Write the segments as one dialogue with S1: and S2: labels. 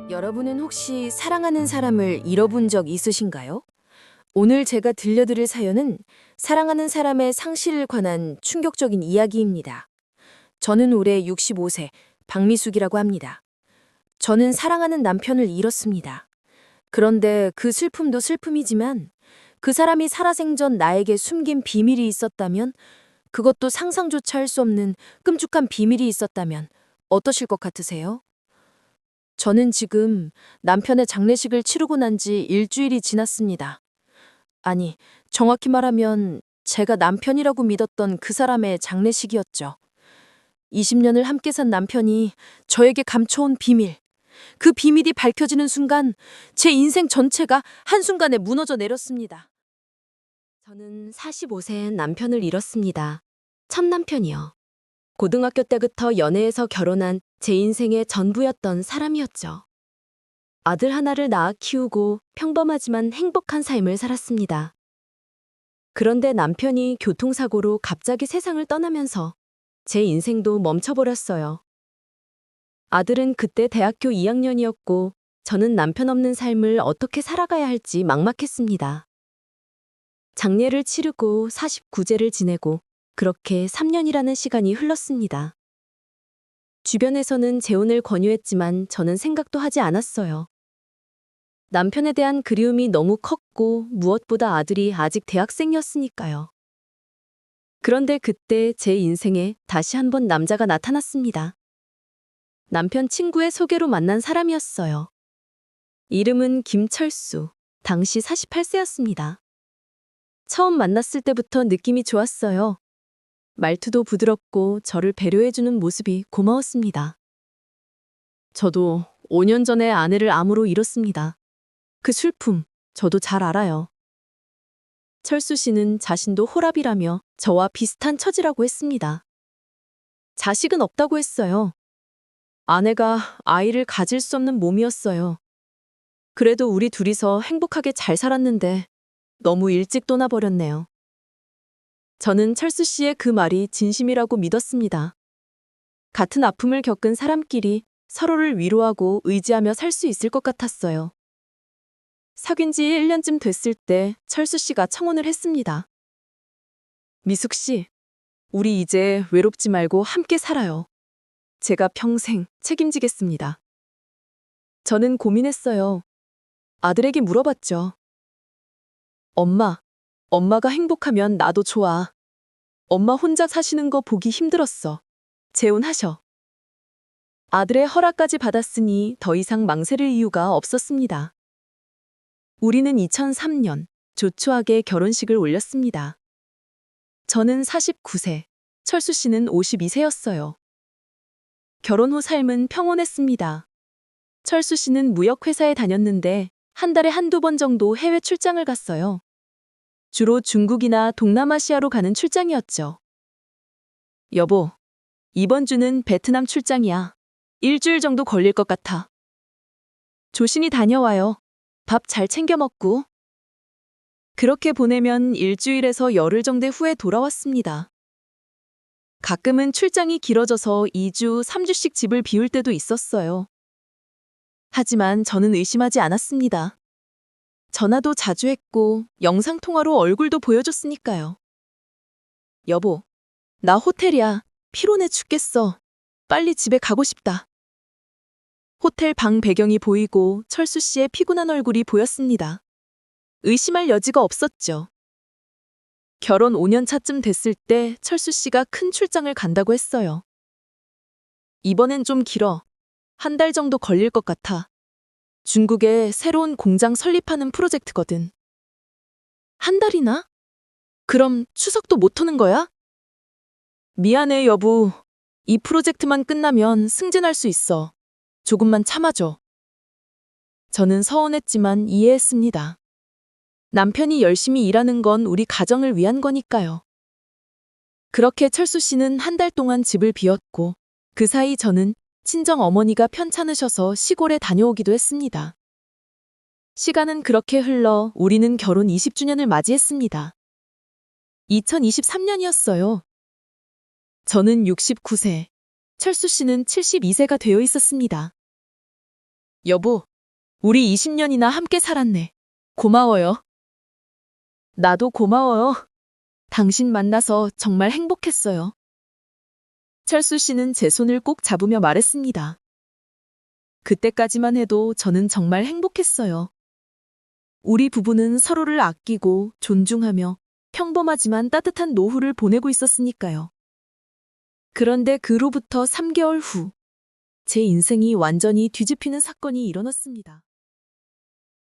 S1: 여러분은 혹시 사랑하는 사람을 잃어본 적 있으신가요? 오늘 제가 들려드릴 사연은 사랑하는 사람의 상실을 관한 충격적인 이야기입니다. 저는 올해 65세 박미숙이라고 합니다. 저는 사랑하는 남편을 잃었습니다. 그런데 그 슬픔도 슬픔이지만 그 사람이 살아생전 나에게 숨긴 비밀이 있었다면, 그것도 상상조차 할 수 없는 끔찍한 비밀이 있었다면 어떠실 것 같으세요? 저는 지금 남편의 장례식을 치르고 난 지 일주일이 지났습니다. 아니, 정확히 말하면 제가 남편이라고 믿었던 그 사람의 장례식이었죠. 20년을 함께 산 남편이 저에게 감춰온 비밀, 그 비밀이 밝혀지는 순간 제 인생 전체가 한순간에 무너져 내렸습니다. 저는 45세 남편을 잃었습니다. 첫 남편이요. 고등학교 때부터 연애해서 결혼한 제 인생의 전부였던 사람이었죠. 아들 하나를 낳아 키우고 평범하지만 행복한 삶을 살았습니다. 그런데 남편이 교통사고로 갑자기 세상을 떠나면서 제 인생도 멈춰버렸어요. 아들은 그때 대학교 2학년이었고 저는 남편 없는 삶을 어떻게 살아가야 할지 막막했습니다. 장례를 치르고 49제를 지내고 그렇게 3년이라는 시간이 흘렀습니다. 주변에서는 재혼을 권유했지만 저는 생각도 하지 않았어요. 남편에 대한 그리움이 너무 컸고 무엇보다 아들이 아직 대학생이었으니까요. 그런데 그때 제 인생에 다시 한번 남자가 나타났습니다. 남편 친구의 소개로 만난 사람이었어요. 이름은 김철수, 당시 48세였습니다. 처음 만났을 때부터 느낌이 좋았어요. 말투도 부드럽고 저를 배려해주는 모습이 고마웠습니다. 저도 5년 전에 아내를 암으로 잃었습니다. 그 슬픔, 저도 잘 알아요. 철수 씨는 자신도 홀압이라며 저와 비슷한 처지라고 했습니다. 자식은 없다고 했어요. 아내가 아이를 가질 수 없는 몸이었어요. 그래도 우리 둘이서 행복하게 잘 살았는데 너무 일찍 떠나버렸네요. 저는 철수 씨의 그 말이 진심이라고 믿었습니다. 같은 아픔을 겪은 사람끼리 서로를 위로하고 의지하며 살 수 있을 것 같았어요. 사귄 지 1년쯤 됐을 때 철수 씨가 청혼을 했습니다. 미숙 씨, 우리 이제 외롭지 말고 함께 살아요. 제가 평생 책임지겠습니다. 저는 고민했어요. 아들에게 물어봤죠. 엄마가 행복하면 나도 좋아. 엄마 혼자 사시는 거 보기 힘들었어. 재혼하셔. 아들의 허락까지 받았으니 더 이상 망설일 이유가 없었습니다. 우리는 2003년 조촐하게 결혼식을 올렸습니다. 저는 49세, 철수 씨는 52세였어요. 결혼 후 삶은 평온했습니다. 철수 씨는 무역회사에 다녔는데 한 달에 한두 번 정도 해외 출장을 갔어요. 주로 중국이나 동남아시아로 가는 출장이었죠. 여보, 이번 주는 베트남 출장이야. 일주일 정도 걸릴 것 같아. 조심히 다녀와요. 밥 잘 챙겨 먹고. 그렇게 보내면 일주일에서 열흘 정도 후에 돌아왔습니다. 가끔은 출장이 길어져서 2주, 3주씩 집을 비울 때도 있었어요. 하지만 저는 의심하지 않았습니다. 전화도 자주 했고 영상통화로 얼굴도 보여줬으니까요. 여보, 나 호텔이야. 피곤해 죽겠어. 빨리 집에 가고 싶다. 호텔 방 배경이 보이고 철수 씨의 피곤한 얼굴이 보였습니다. 의심할 여지가 없었죠. 결혼 5년 차쯤 됐을 때 철수 씨가 큰 출장을 간다고 했어요. 이번엔 좀 길어. 한 달 정도 걸릴 것 같아. 중국에 새로운 공장 설립하는 프로젝트거든. 한 달이나? 그럼 추석도 못 오는 거야? 미안해, 여보. 이 프로젝트만 끝나면 승진할 수 있어. 조금만 참아줘. 저는 서운했지만 이해했습니다. 남편이 열심히 일하는 건 우리 가정을 위한 거니까요. 그렇게 철수 씨는 한 달 동안 집을 비웠고 그 사이 저는 친정 어머니가 편찮으셔서 시골에 다녀오기도 했습니다. 시간은 그렇게 흘러 우리는 결혼 20주년을 맞이했습니다. 2023년이었어요. 저는 69세, 철수 씨는 72세가 되어 있었습니다. 여보, 우리 20년이나 함께 살았네. 고마워요. 나도 고마워요. 당신 만나서 정말 행복했어요. 철수 씨는 제 손을 꼭 잡으며 말했습니다. 그때까지만 해도 저는 정말 행복했어요. 우리 부부는 서로를 아끼고 존중하며 평범하지만 따뜻한 노후를 보내고 있었으니까요. 그런데 그로부터 3개월 후, 제 인생이 완전히 뒤집히는 사건이 일어났습니다.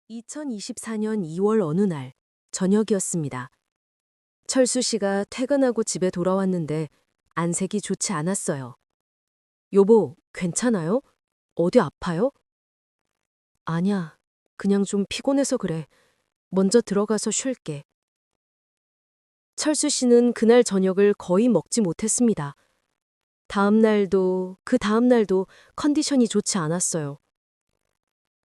S2: 2024년 2월 어느 날 저녁이었습니다. 철수 씨가 퇴근하고 집에 돌아왔는데 안색이 좋지 않았어요. 여보, 괜찮아요? 어디 아파요? 아니야, 그냥 좀 피곤해서 그래. 먼저 들어가서 쉴게. 철수 씨는 그날 저녁을 거의 먹지 못했습니다. 그 다음 날도 컨디션이 좋지 않았어요.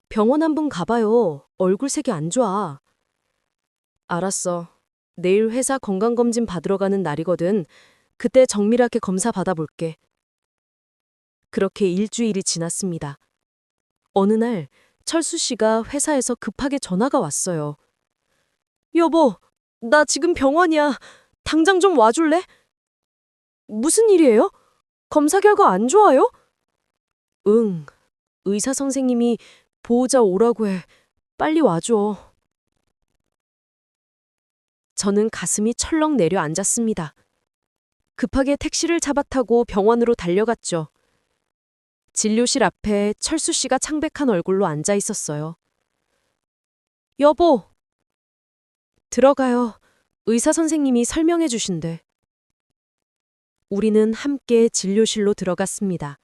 S2: 병원 한번 가봐요. 얼굴색이 안 좋아. 알았어. 내일 회사 건강검진 받으러 가는 날이거든. 그때 정밀하게 검사 받아볼게. 그렇게 일주일이 지났습니다. 어느 날 철수 씨가 회사에서 급하게 전화가 왔어요. 여보, 나 지금 병원이야. 당장 좀 와줄래? 무슨 일이에요? 검사 결과 안 좋아요? 응. 의사 선생님이 보호자 오라고 해. 빨리 와줘. 저는 가슴이 철렁 내려앉았습니다. 급하게 택시를 잡아타고 병원으로 달려갔죠. 진료실 앞에 철수 씨가 창백한 얼굴로 앉아 있었어요. 여보, 들어가요. 의사 선생님이 설명해 주신대. 우리는 함께 진료실로 들어갔습니다.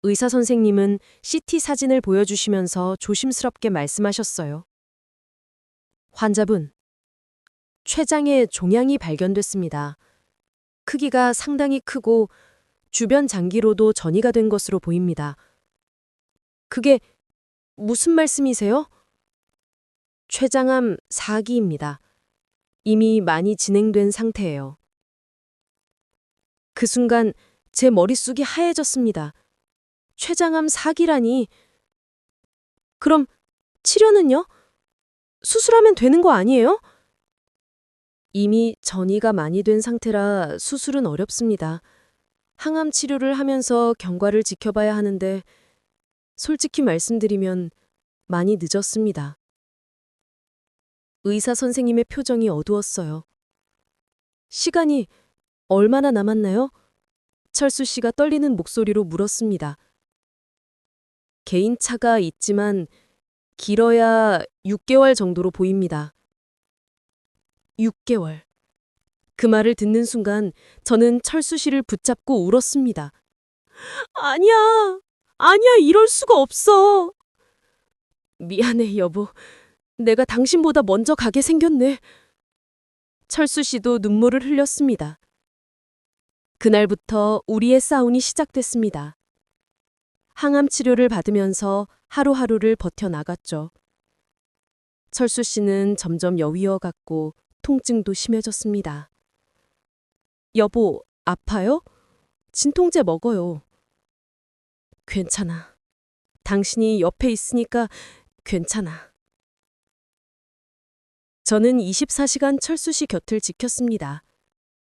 S2: 의사 선생님은 CT 사진을 보여주시면서 조심스럽게 말씀하셨어요. 환자분, 췌장에 종양이 발견됐습니다. 크기가 상당히 크고 주변 장기로도 전이가 된 것으로 보입니다. 그게 무슨 말씀이세요? 췌장암 4기입니다. 이미 많이 진행된 상태예요. 그 순간 제 머릿속이 하얘졌습니다. 췌장암 4기라니. 그럼 치료는요? 수술하면 되는 거 아니에요? 이미 전이가 많이 된 상태라 수술은 어렵습니다. 항암 치료를 하면서 경과를 지켜봐야 하는데 솔직히 말씀드리면 많이 늦었습니다. 의사 선생님의 표정이 어두웠어요. 시간이 얼마나 남았나요? 철수 씨가 떨리는 목소리로 물었습니다. 개인차가 있지만 길어야 6개월 정도로 보입니다. 6개월. 그 말을 듣는 순간 저는 철수 씨를 붙잡고 울었습니다. 아니야, 아니야, 이럴 수가 없어. 미안해, 여보. 내가 당신보다 먼저 가게 생겼네. 철수 씨도 눈물을 흘렸습니다. 그날부터 우리의 싸움이 시작됐습니다. 항암 치료를 받으면서 하루하루를 버텨나갔죠. 철수 씨는 점점 여위어갔고 통증도 심해졌습니다. 여보, 아파요? 진통제 먹어요. 괜찮아. 당신이 옆에 있으니까 괜찮아. 저는 24시간 철수 씨 곁을 지켰습니다.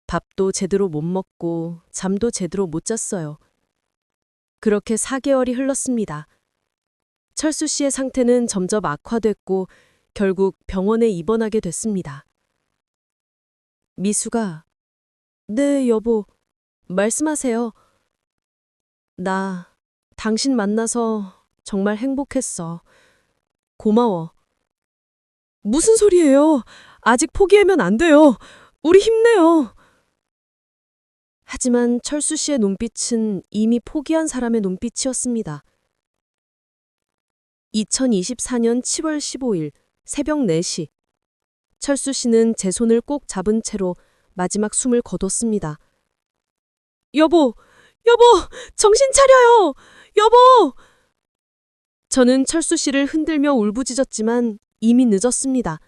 S2: 밥도 제대로 못 먹고 잠도 제대로 못 잤어요. 그렇게 4개월이 흘렀습니다. 철수 씨의 상태는 점점 악화됐고 결국 병원에 입원하게 됐습니다. 미수가, 네, 여보, 말씀하세요. 나 당신 만나서 정말 행복했어. 고마워. 무슨 소리예요? 아직 포기하면 안 돼요. 우리 힘내요. 하지만 철수 씨의 눈빛은 이미 포기한 사람의 눈빛이었습니다. 2024년 7월 15일 새벽 4시. 철수 씨는 제 손을 꼭 잡은 채로 마지막 숨을 거뒀습니다. 여보, 여보, 정신 차려요! 여보! 저는 철수 씨를 흔들며 울부짖었지만 이미 늦었습니다.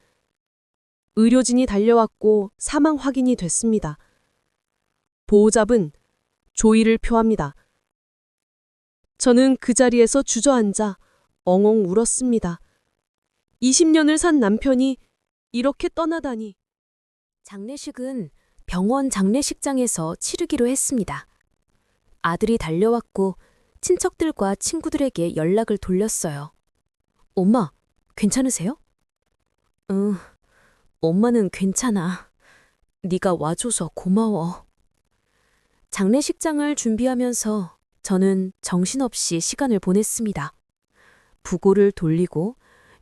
S2: 의료진이 달려왔고 사망 확인이 됐습니다. 보호자분, 조의를 표합니다. 저는 그 자리에서 주저앉아 엉엉 울었습니다. 20년을 산 남편이 이렇게 떠나다니. 장례식은 병원 장례식장에서 치르기로 했습니다. 아들이 달려왔고 친척들과 친구들에게 연락을 돌렸어요. 엄마, 괜찮으세요? 응, 엄마는 괜찮아. 네가 와줘서 고마워. 장례식장을 준비하면서 저는 정신없이 시간을 보냈습니다. 부고를 돌리고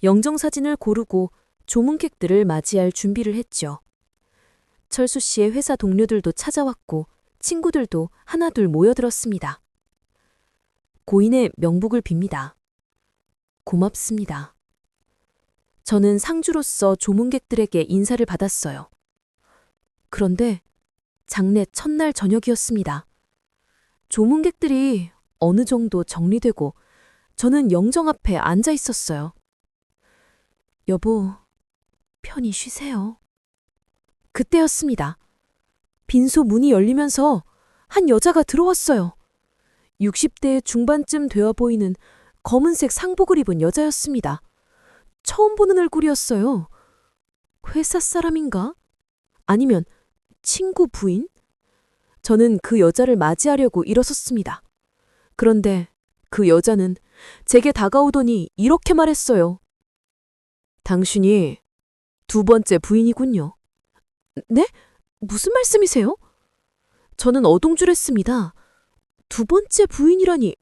S2: 영정사진을 고르고 조문객들을 맞이할 준비를 했죠. 철수 씨의 회사 동료들도 찾아왔고 친구들도 하나둘 모여들었습니다. 고인의 명복을 빕니다. 고맙습니다. 저는 상주로서 조문객들에게 인사를 받았어요. 그런데 장례 첫날 저녁이었습니다. 조문객들이 어느 정도 정리되고 저는 영정 앞에 앉아 있었어요. 여보, 편히 쉬세요. 그때였습니다. 빈소 문이 열리면서 한 여자가 들어왔어요. 60대 중반쯤 되어 보이는 검은색 상복을 입은 여자였습니다. 처음 보는 얼굴이었어요. 회사 사람인가? 아니면 친구 부인? 저는 그 여자를 맞이하려고 일어섰습니다. 그런데 그 여자는 제게 다가오더니 이렇게 말했어요. 당신이 두 번째 부인이군요. 네? 무슨 말씀이세요? 저는 어동줄했습니다. 두 번째 부인이라니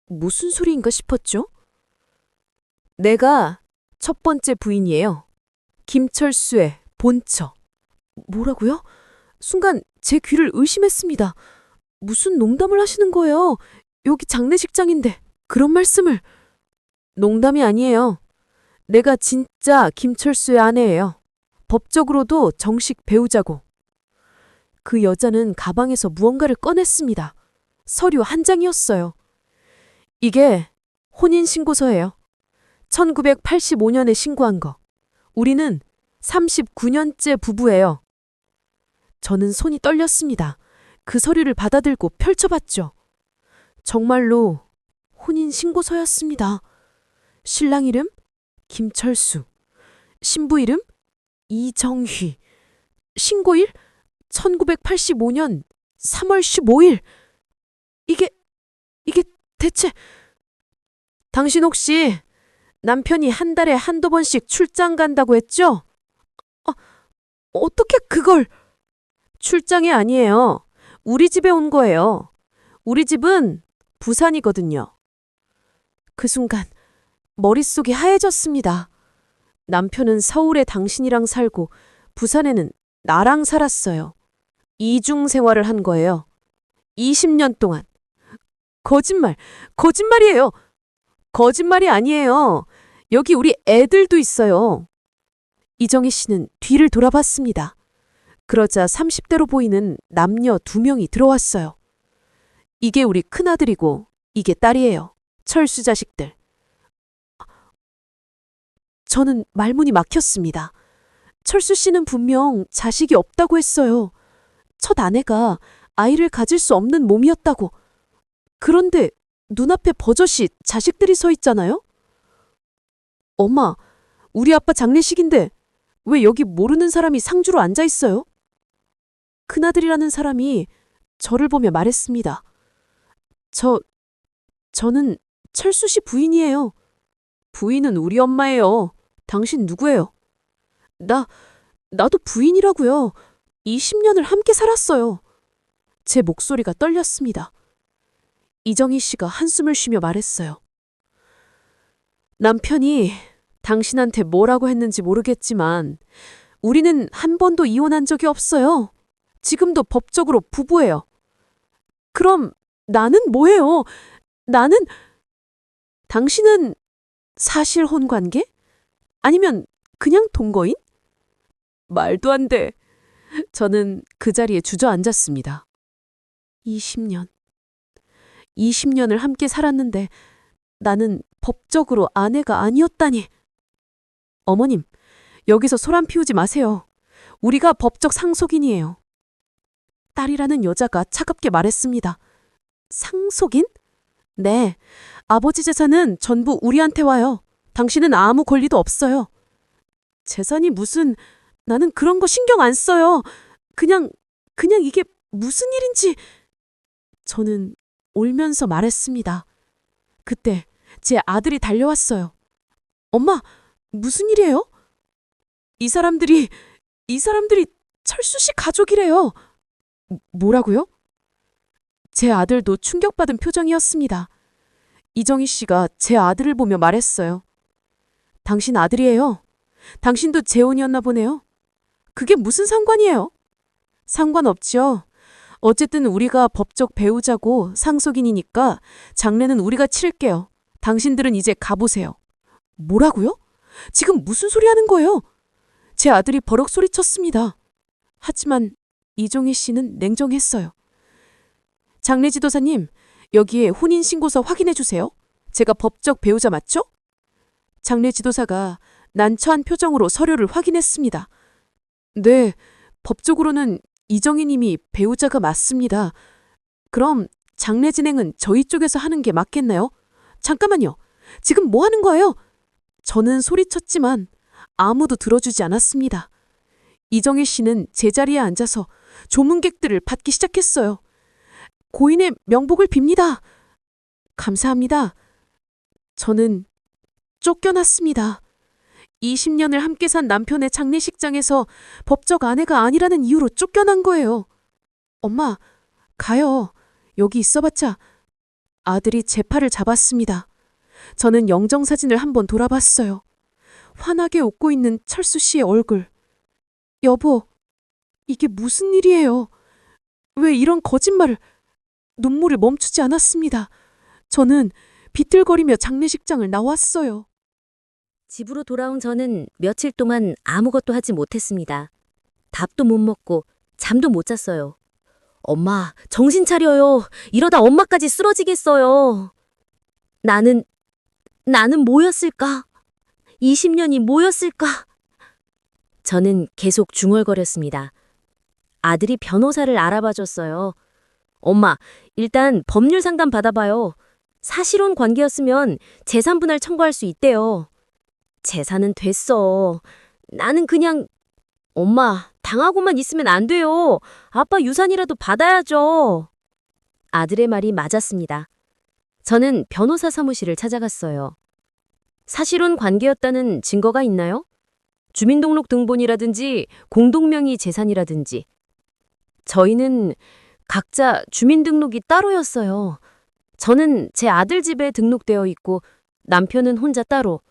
S2: 무슨 소리인가 싶었죠? 내가 첫 번째 부인이에요. 김철수의 본처. 뭐라고요? 순간 제 귀를 의심했습니다. 무슨 농담을 하시는 거예요? 여기 장례식장인데 그런 말씀을. 농담이 아니에요. 내가 진짜 김철수의 아내예요. 법적으로도 정식 배우자고. 그 여자는 가방에서 무언가를 꺼냈습니다. 서류 한 장이었어요. 이게 혼인신고서예요. 1985년에 신고한 거. 우리는 39년째 부부예요. 저는 손이 떨렸습니다. 그 서류를 받아들고 펼쳐봤죠. 정말로 혼인신고서였습니다. 신랑 이름 김철수, 신부 이름 이정휘, 신고일 1985년 3월 15일. 이게 대체. 당신 혹시 남편이 한 달에 한두 번씩 출장 간다고 했죠? 어떻게 그걸. 출장이 아니에요. 우리 집에 온 거예요. 우리 집은 부산이거든요. 그 순간 머릿속이 하얘졌습니다. 남편은 서울에 당신이랑 살고 부산에는 나랑 살았어요. 이중 생활을 한 거예요. 20년 동안. 거짓말이에요. 거짓말이 아니에요. 여기 우리 애들도 있어요. 이정희 씨는 뒤를 돌아봤습니다. 그러자 30대로 보이는 남녀 2명이 들어왔어요. 이게 우리 큰아들이고 이게 딸이에요. 철수 자식들. 저는 말문이 막혔습니다. 철수 씨는 분명 자식이 없다고 했어요. 첫 아내가 아이를 가질 수 없는 몸이었다고. 그런데 눈앞에 버젓이 자식들이 서 있잖아요? 엄마, 우리 아빠 장례식인데 왜 여기 모르는 사람이 상주로 앉아 있어요? 큰아들이라는 사람이 저를 보며 말했습니다. 저는 철수 씨 부인이에요. 부인은 우리 엄마예요. 당신 누구예요? 나도 부인이라고요. 20년을 함께 살았어요. 제 목소리가 떨렸습니다. 이정희 씨가 한숨을 쉬며 말했어요. 남편이 당신한테 뭐라고 했는지 모르겠지만 우리는 한 번도 이혼한 적이 없어요. 지금도 법적으로 부부예요. 그럼 나는 뭐예요? 당신은 사실 혼관계? 아니면 그냥 동거인? 말도 안 돼. 저는 그 자리에 주저앉았습니다. 20년을 함께 살았는데 나는 법적으로 아내가 아니었다니. 어머님, 여기서 소란 피우지 마세요. 우리가 법적 상속인이에요. 딸이라는 여자가 차갑게 말했습니다. 상속인? 네,
S1: 아버지 재산은 전부 우리한테 와요. 당신은 아무 권리도 없어요. 재산이 무슨, 나는 그런 거 신경 안 써요. 그냥 이게 무슨 일인지. 저는 울면서 말했습니다. 그때 제 아들이 달려왔어요. 엄마, 무슨 일이에요? 이 사람들이 철수 씨 가족이래요. 뭐라고요? 제 아들도 충격받은 표정이었습니다. 이정희 씨가 제 아들을 보며 말했어요. 당신 아들이에요. 당신도 재혼이었나 보네요. 그게 무슨 상관이에요? 상관없죠. 어쨌든 우리가 법적 배우자고 상속인이니까 장례는 우리가 치를게요. 당신들은 이제 가보세요. 뭐라고요? 지금 무슨 소리 하는 거예요? 제 아들이 버럭 소리쳤습니다. 하지만 이종희 씨는 냉정했어요. 장례지도사님, 여기에 혼인신고서 확인해 주세요. 제가 법적 배우자 맞죠? 장례지도사가 난처한 표정으로 서류를 확인했습니다. 네, 법적으로는 이정희 님이 배우자가 맞습니다. 그럼 장례 진행은 저희 쪽에서 하는 게 맞겠나요? 잠깐만요. 지금 뭐 하는 거예요? 저는 소리쳤지만 아무도 들어주지 않았습니다. 이정희 씨는 제자리에 앉아서 조문객들을 받기 시작했어요. 고인의 명복을 빕니다. 감사합니다. 저는 쫓겨났습니다. 20년을 함께 산 남편의 장례식장에서 법적 아내가 아니라는 이유로 쫓겨난 거예요. 엄마, 가요. 여기 있어봤자. 아들이 제 팔을 잡았습니다. 저는 영정사진을 한번 돌아봤어요. 환하게 웃고 있는 철수 씨의 얼굴. 여보, 이게 무슨 일이에요? 왜 이런 거짓말을... 눈물을 멈추지 않았습니다. 저는 비틀거리며 장례식장을 나왔어요.
S3: 집으로 돌아온 저는 며칠 동안 아무것도 하지 못했습니다. 밥도 못 먹고 잠도 못 잤어요. 엄마, 정신 차려요. 이러다 엄마까지 쓰러지겠어요. 나는 뭐였을까? 20년이 뭐였을까? 저는 계속 중얼거렸습니다. 아들이 변호사를 알아봐줬어요. 엄마, 일단 법률 상담 받아봐요. 사실혼 관계였으면 재산 분할 청구할 수 있대요. 재산은 됐어. 나는 그냥... 엄마, 당하고만 있으면 안 돼요. 아빠 유산이라도 받아야죠. 아들의 말이 맞았습니다. 저는 변호사 사무실을 찾아갔어요. 사실혼 관계였다는 증거가 있나요? 주민등록 등본이라든지 공동명의 재산이라든지. 저희는 각자 주민등록이 따로였어요. 저는 제 아들 집에 등록되어 있고 남편은 혼자 따로.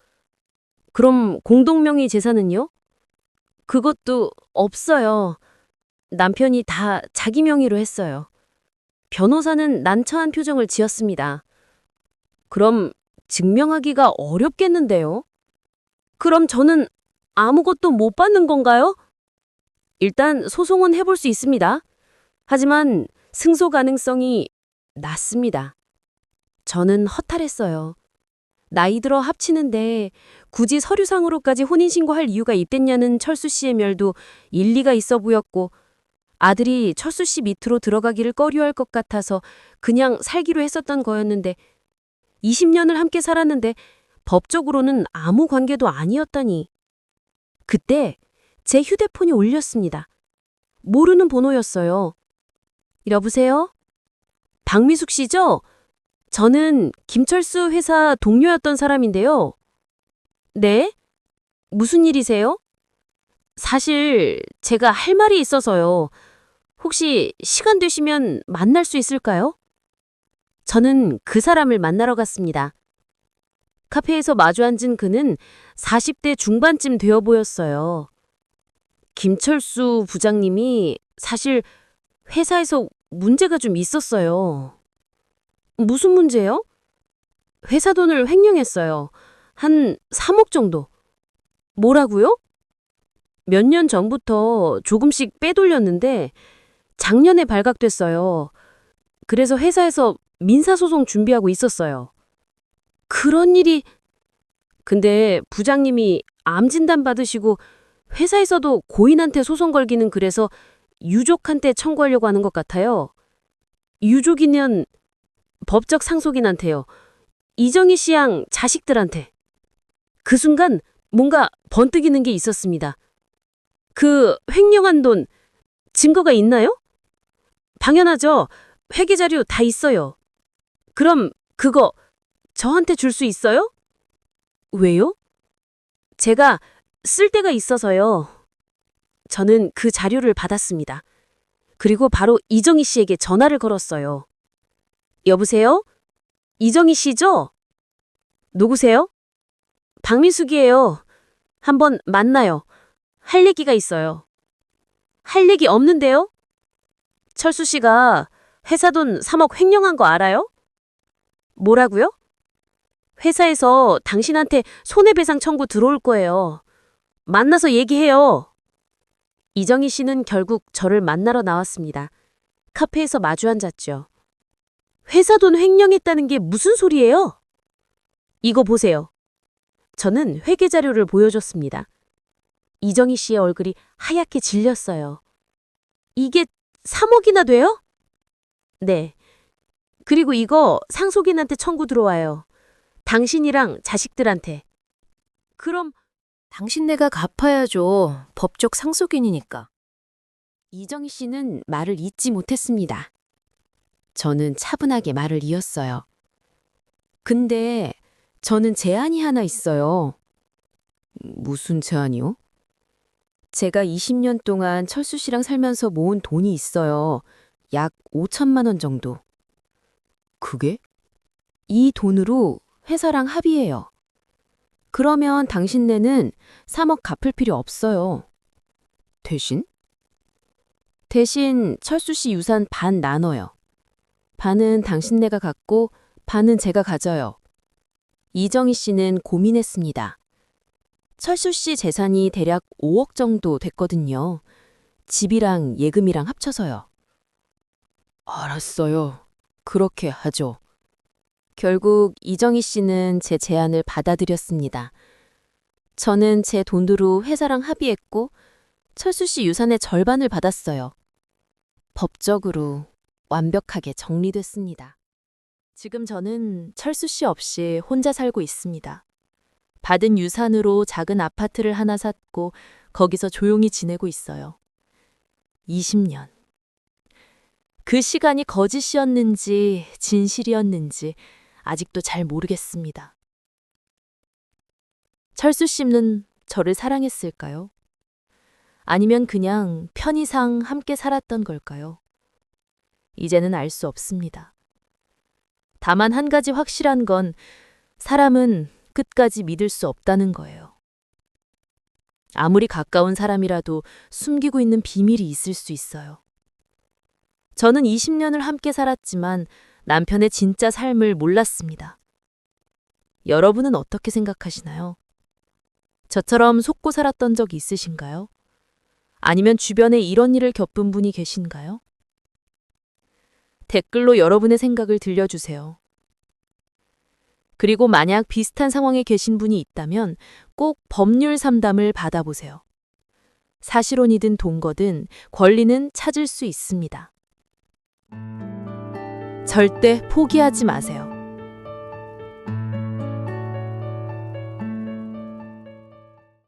S3: 그럼 공동명의 재산은요? 그것도 없어요. 남편이 다 자기 명의로 했어요. 변호사는 난처한 표정을 지었습니다. 그럼 증명하기가 어렵겠는데요? 그럼 저는 아무것도 못 받는 건가요? 일단 소송은 해볼 수 있습니다. 하지만 승소 가능성이 낮습니다. 저는 허탈했어요. 나이 들어 합치는데 굳이 서류상으로까지 혼인신고할 이유가 있겠냐는 철수 씨의 말도 일리가 있어 보였고 아들이 철수 씨 밑으로 들어가기를 꺼려할 것 같아서 그냥 살기로 했었던 거였는데 20년을 함께 살았는데 법적으로는 아무 관계도 아니었다니. 그때 제 휴대폰이 울렸습니다. 모르는 번호였어요. 여보세요? 박미숙 씨죠? 저는 김철수 회사 동료였던 사람인데요. 네? 무슨 일이세요? 사실 제가 할 말이 있어서요. 혹시 시간 되시면 만날 수 있을까요? 저는 그 사람을 만나러 갔습니다. 카페에서 마주 앉은 그는 40대 중반쯤 되어 보였어요. 김철수 부장님이 사실 회사에서 문제가 좀 있었어요. 무슨 문제요? 회사 돈을 횡령했어요. 한 3억 정도. 뭐라고요? 몇 년 전부터 조금씩 빼돌렸는데 작년에 발각됐어요. 그래서 회사에서 민사소송 준비하고 있었어요. 그런 일이... 근데 부장님이 암 진단 받으시고 회사에서도 고인한테 소송 걸기는 그래서 유족한테 청구하려고 하는 것 같아요. 유족이면 법적 상속인한테요.
S2: 이정희 씨양 자식들한테. 그 순간 뭔가 번뜩이는 게 있었습니다. 그 횡령한 돈 증거가 있나요? 당연하죠. 회계 자료 다 있어요. 그럼 그거 저한테 줄 수 있어요? 왜요? 제가 쓸 데가 있어서요. 저는 그 자료를 받았습니다. 그리고 바로 이정희 씨에게 전화를 걸었어요. 여보세요? 이정희 씨죠? 누구세요? 박민숙이에요. 한번 만나요. 할 얘기가 있어요. 할 얘기 없는데요? 철수 씨가 회사 돈 3억 횡령한 거 알아요? 뭐라고요? 회사에서 당신한테 손해배상 청구 들어올 거예요. 만나서 얘기해요. 이정희 씨는 결국 저를 만나러 나왔습니다. 카페에서 마주 앉았죠. 회사 돈 횡령했다는 게 무슨 소리예요? 이거 보세요. 저는 회계 자료를 보여줬습니다. 이정희 씨의 얼굴이 하얗게 질렸어요. 이게 3억이나 돼요? 네. 그리고 이거 상속인한테 청구 들어와요. 당신이랑 자식들한테. 그럼
S3: 당신네가 갚아야죠. 법적 상속인이니까.
S2: 이정희 씨는 말을 잇지 못했습니다. 저는 차분하게 말을 이었어요. 근데 저는 제안이 하나 있어요. 무슨 제안이요? 제가 20년 동안 철수 씨랑 살면서 모은 돈이 있어요. 약 5천만 원 정도. 그게? 이 돈으로 회사랑 합의해요. 그러면 당신네는 3억 갚을 필요 없어요. 대신? 대신 철수 씨 유산 반 나눠요. 반은 당신네가 갖고 반은 제가 가져요. 이정희 씨는 고민했습니다. 철수 씨 재산이 대략 5억 정도 됐거든요. 집이랑 예금이랑 합쳐서요. 알았어요. 그렇게 하죠. 결국 이정희 씨는 제 제안을 받아들였습니다. 저는 제 돈으로 회사랑 합의했고 철수 씨 유산의 절반을 받았어요. 법적으로 완벽하게 정리됐습니다. 지금 저는 철수 씨 없이 혼자 살고 있습니다. 받은 유산으로 작은 아파트를 하나 샀고 거기서 조용히 지내고 있어요. 20년. 그 시간이 거짓이었는지 진실이었는지 아직도 잘 모르겠습니다. 철수 씨는 저를 사랑했을까요? 아니면 그냥 편의상 함께 살았던 걸까요? 이제는 알 수 없습니다. 다만 한 가지 확실한 건 사람은 끝까지 믿을 수 없다는 거예요. 아무리 가까운 사람이라도 숨기고 있는 비밀이 있을 수 있어요. 저는 20년을 함께 살았지만 남편의 진짜 삶을 몰랐습니다. 여러분은 어떻게 생각하시나요? 저처럼 속고 살았던 적 있으신가요? 아니면 주변에 이런 일을 겪은 분이 계신가요? 댓글로 여러분의 생각을 들려주세요. 그리고 만약 비슷한 상황에 계신 분이 있다면 꼭 법률 상담을 받아보세요. 사실혼이든 동거든 권리는 찾을 수 있습니다. 절대 포기하지 마세요.